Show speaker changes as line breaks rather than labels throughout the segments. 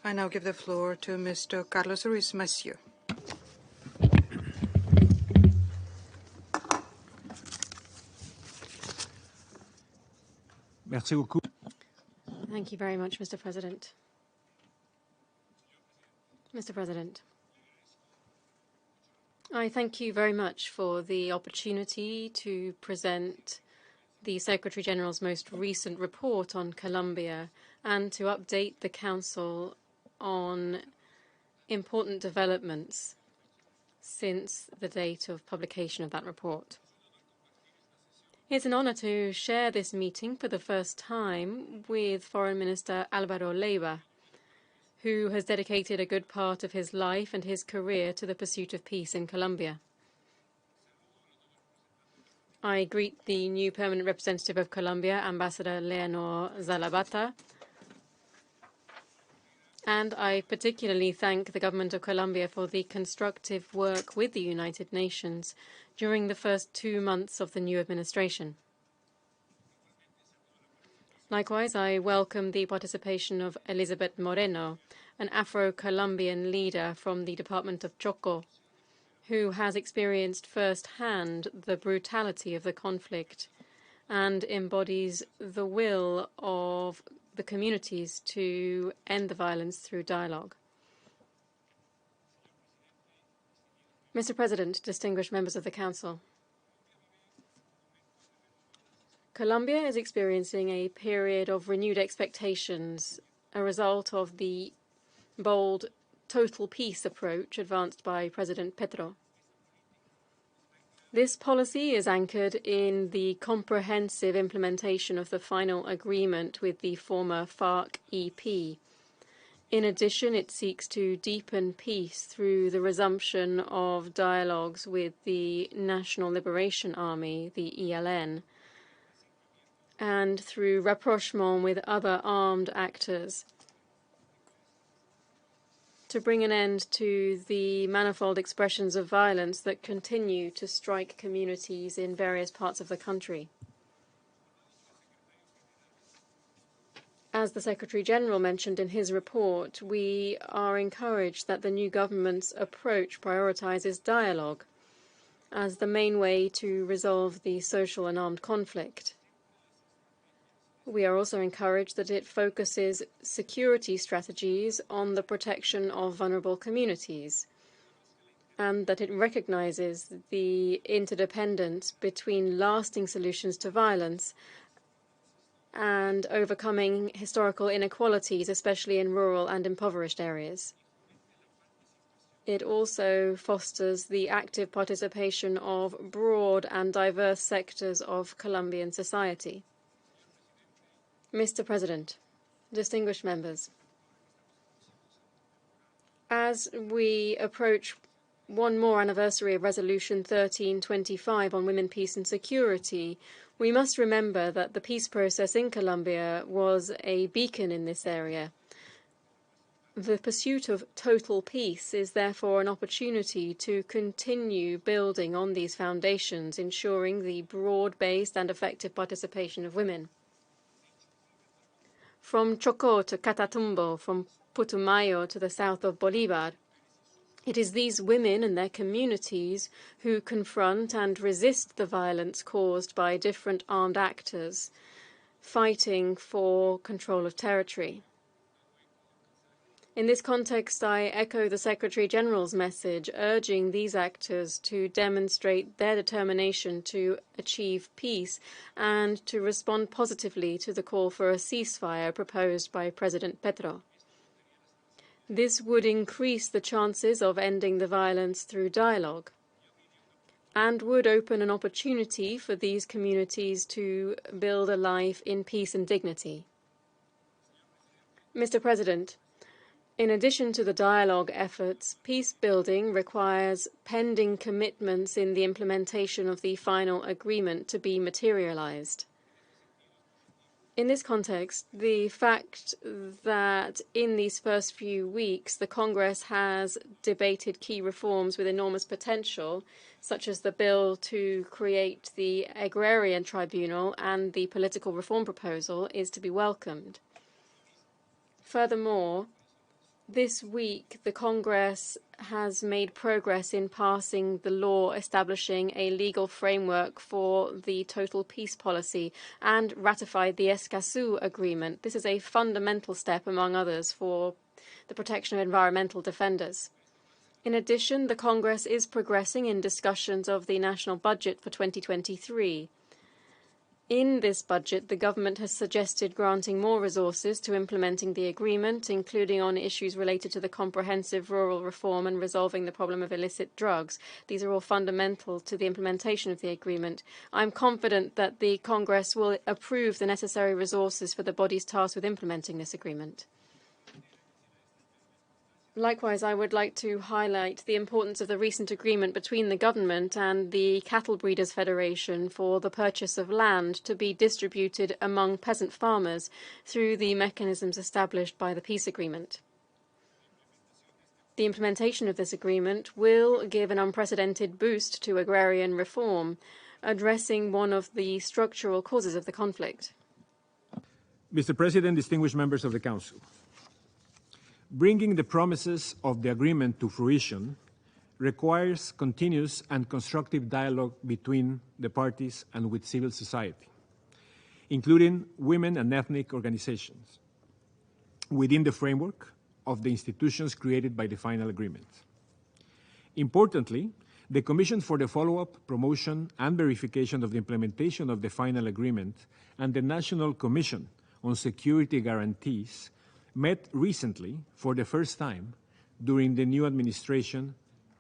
I now give the floor to Mr. Carlos Ruiz Massieu.
Merci beaucoup.
Thank you very much, Mr. President. Mr. President, I thank you very much for the opportunity to present the Secretary-General's most recent report on Colombia and to update the Council on important developments since the date of publication of that report. It's an honor to share this meeting for the first time with Foreign Minister Álvaro Leiva, who has dedicated a good part of his life and his career to the pursuit of peace in Colombia. I greet the new permanent representative of Colombia, Ambassador Leonor Zalabata, and I particularly thank the government of Colombia for the constructive work with the United Nations during the first 2 months of the new administration. Likewise, I welcome the participation of Elizabeth Moreno, an Afro-Colombian leader from the Department of Chocó, who has experienced firsthand the brutality of the conflict and embodies the will of the communities to end the violence through dialogue. Mr. President, distinguished members of the Council, Colombia is experiencing a period of renewed expectations, a result of the bold total peace approach advanced by President Petro. This policy is anchored in the comprehensive implementation of the final agreement with the former FARC-EP. In addition, it seeks to deepen peace through the resumption of dialogues with the National Liberation Army, the ELN, and through rapprochement with other armed actors, to bring an end to the manifold expressions of violence that continue to strike communities in various parts of the country. As the Secretary-General mentioned in his report, we are encouraged that the new government's approach prioritizes dialogue as the main way to resolve the social and armed conflict. We are also encouraged that it focuses security strategies on the protection of vulnerable communities, and that it recognizes the interdependence between lasting solutions to violence and overcoming historical inequalities, especially in rural and impoverished areas. It also fosters the active participation of broad and diverse sectors of Colombian society. Mr. President, distinguished members, as we approach one more anniversary of Resolution 1325 on women, peace and security, we must remember that the peace process in Colombia was a beacon in this area. The pursuit of total peace is therefore an opportunity to continue building on these foundations, ensuring the broad-based and effective participation of women. From Chocó to Catatumbo, from Putumayo to the south of Bolívar, it is these women and their communities who confront and resist the violence caused by different armed actors fighting for control of territory. In this context, I echo the Secretary-General's message, urging these actors to demonstrate their determination to achieve peace and to respond positively to the call for a ceasefire proposed by President Petro. This would increase the chances of ending the violence through dialogue and would open an opportunity for these communities to build a life in peace and dignity. Mr. President, in addition to the dialogue efforts, peace building requires pending commitments in the implementation of the final agreement to be materialized. In this context, the fact that in these first few weeks the Congress has debated key reforms with enormous potential, such as the bill to create the Agrarian Tribunal and the political reform proposal, is to be welcomed. Furthermore, This week, the Congress has made progress in passing the law establishing a legal framework for the total peace policy and ratified the Escazú Agreement. This is a fundamental step, among others, for the protection of environmental defenders. In addition, the Congress is progressing in discussions of the national budget for 2023. In this budget, the government has suggested granting more resources to implementing the agreement, including on issues related to the comprehensive rural reform and resolving the problem of illicit drugs. These are all fundamental to the implementation of the agreement. I'm confident that the Congress will approve the necessary resources for the bodies tasked with implementing this agreement. Likewise, I would like to highlight the importance of the recent agreement between the government and the Cattle Breeders Federation for the purchase of land to be distributed among peasant farmers through the mechanisms established by the peace agreement. The implementation of this agreement will give an unprecedented boost to agrarian reform, addressing one of the structural causes of the conflict.
Mr. President, distinguished members of the Council, bringing the promises of the agreement to fruition requires continuous and constructive dialogue between the parties and with civil society, including women and ethnic organizations, within the framework of the institutions created by the final agreement. Importantly, the Commission for the Follow-up, Promotion and Verification of the Implementation of the final agreement and the National Commission on Security Guarantees met recently for the first time during the new administration,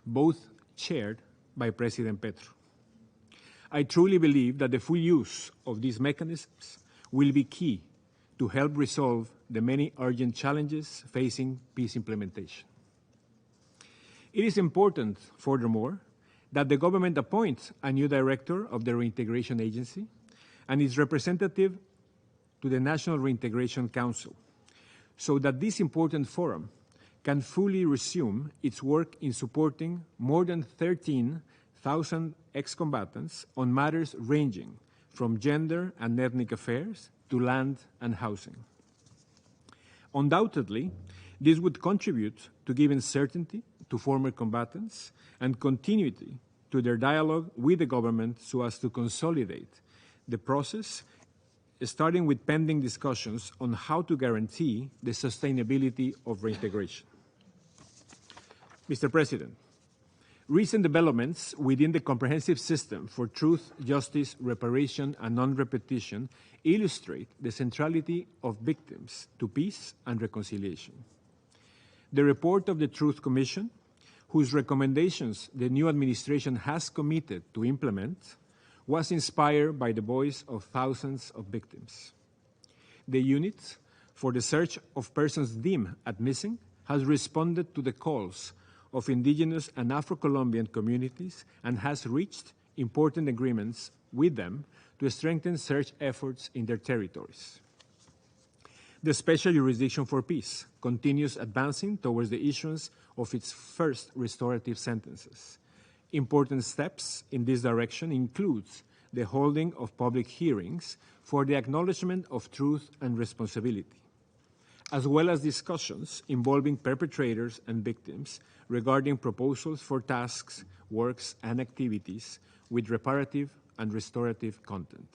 both chaired by President Petro. I truly believe that the full use of these mechanisms will be key to help resolve the many urgent challenges facing peace implementation. It is important, furthermore, that the government appoint a new director of the Reintegration Agency and its representative to the National Reintegration Council, so that this important forum can fully resume its work in supporting more than 13,000 ex-combatants on matters ranging from gender and ethnic affairs to land and housing. Undoubtedly, this would contribute to giving certainty to former combatants and continuity to their dialogue with the government so as to consolidate the process, starting with pending discussions on how to guarantee the sustainability of reintegration. Mr. President, recent developments within the comprehensive system for truth, justice, reparation, and non-repetition illustrate the centrality of victims to peace and reconciliation. The report of the Truth Commission, whose recommendations the new administration has committed to implement, was inspired by the voice of thousands of victims. The unit for the search of persons deemed as missing has responded to the calls of indigenous and Afro-Colombian communities and has reached important agreements with them to strengthen search efforts in their territories. The Special Jurisdiction for Peace continues advancing towards the issuance of its first restorative sentences. Important steps in this direction include the holding of public hearings for the acknowledgement of truth and responsibility, as well as discussions involving perpetrators and victims regarding proposals for tasks, works, and activities with reparative and restorative content.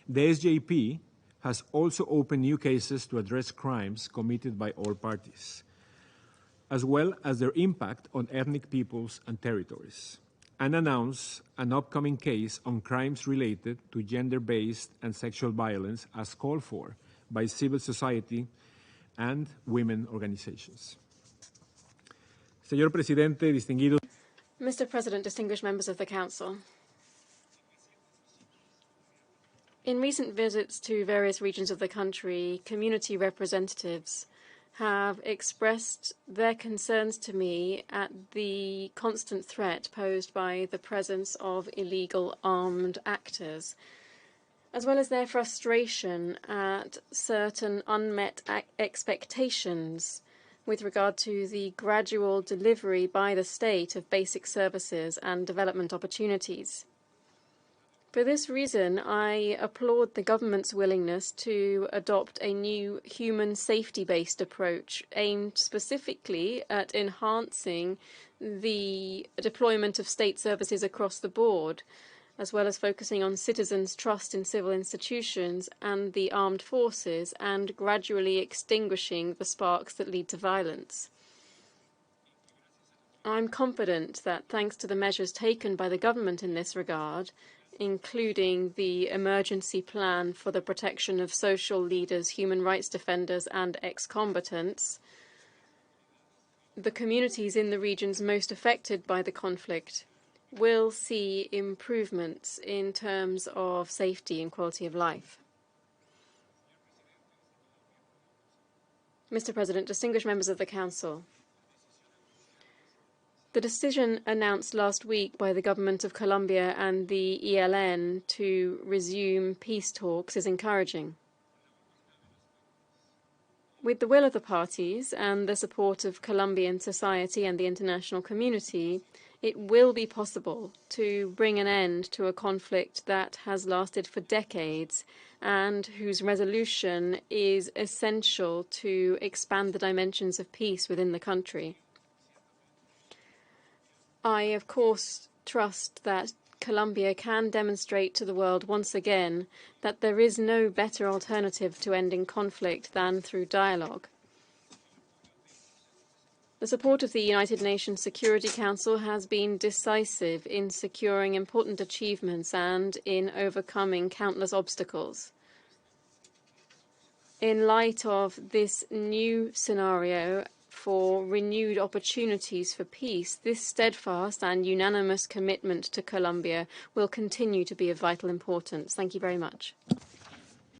The SJP has also opened new cases to address crimes committed by all parties, as well as their impact on ethnic peoples and territories, and announce an upcoming case on crimes related to gender-based and sexual violence as called for by civil society and women organizations. Señor Presidente, distinguido.
Mr. President, distinguished members of the Council. In recent visits to various regions of the country, community representatives have expressed their concerns to me at the constant threat posed by the presence of illegal armed actors, as well as their frustration at certain unmet expectations with regard to the gradual delivery by the state of basic services and development opportunities. For this reason, I applaud the government's willingness to adopt a new human safety-based approach aimed specifically at enhancing the deployment of state services across the board, as well as focusing on citizens' trust in civil institutions and the armed forces, and gradually extinguishing the sparks that lead to violence. I'm confident that thanks to the measures taken by the government in this regard, including the emergency plan for the protection of social leaders, human rights defenders, and ex-combatants, the communities in the regions most affected by the conflict will see improvements in terms of safety and quality of life. Mr. President, distinguished members of the Council, the decision announced last week by the government of Colombia and the ELN to resume peace talks is encouraging. With the will of the parties and the support of Colombian society and the international community, it will be possible to bring an end to a conflict that has lasted for decades and whose resolution is essential to expand the dimensions of peace within the country. I, of course, trust that Colombia can demonstrate to the world once again that there is no better alternative to ending conflict than through dialogue. The support of the United Nations Security Council has been decisive in securing important achievements and in overcoming countless obstacles. In light of this new scenario for renewed opportunities for peace, this steadfast and unanimous commitment to Colombia will continue to be of vital importance. Thank you very much.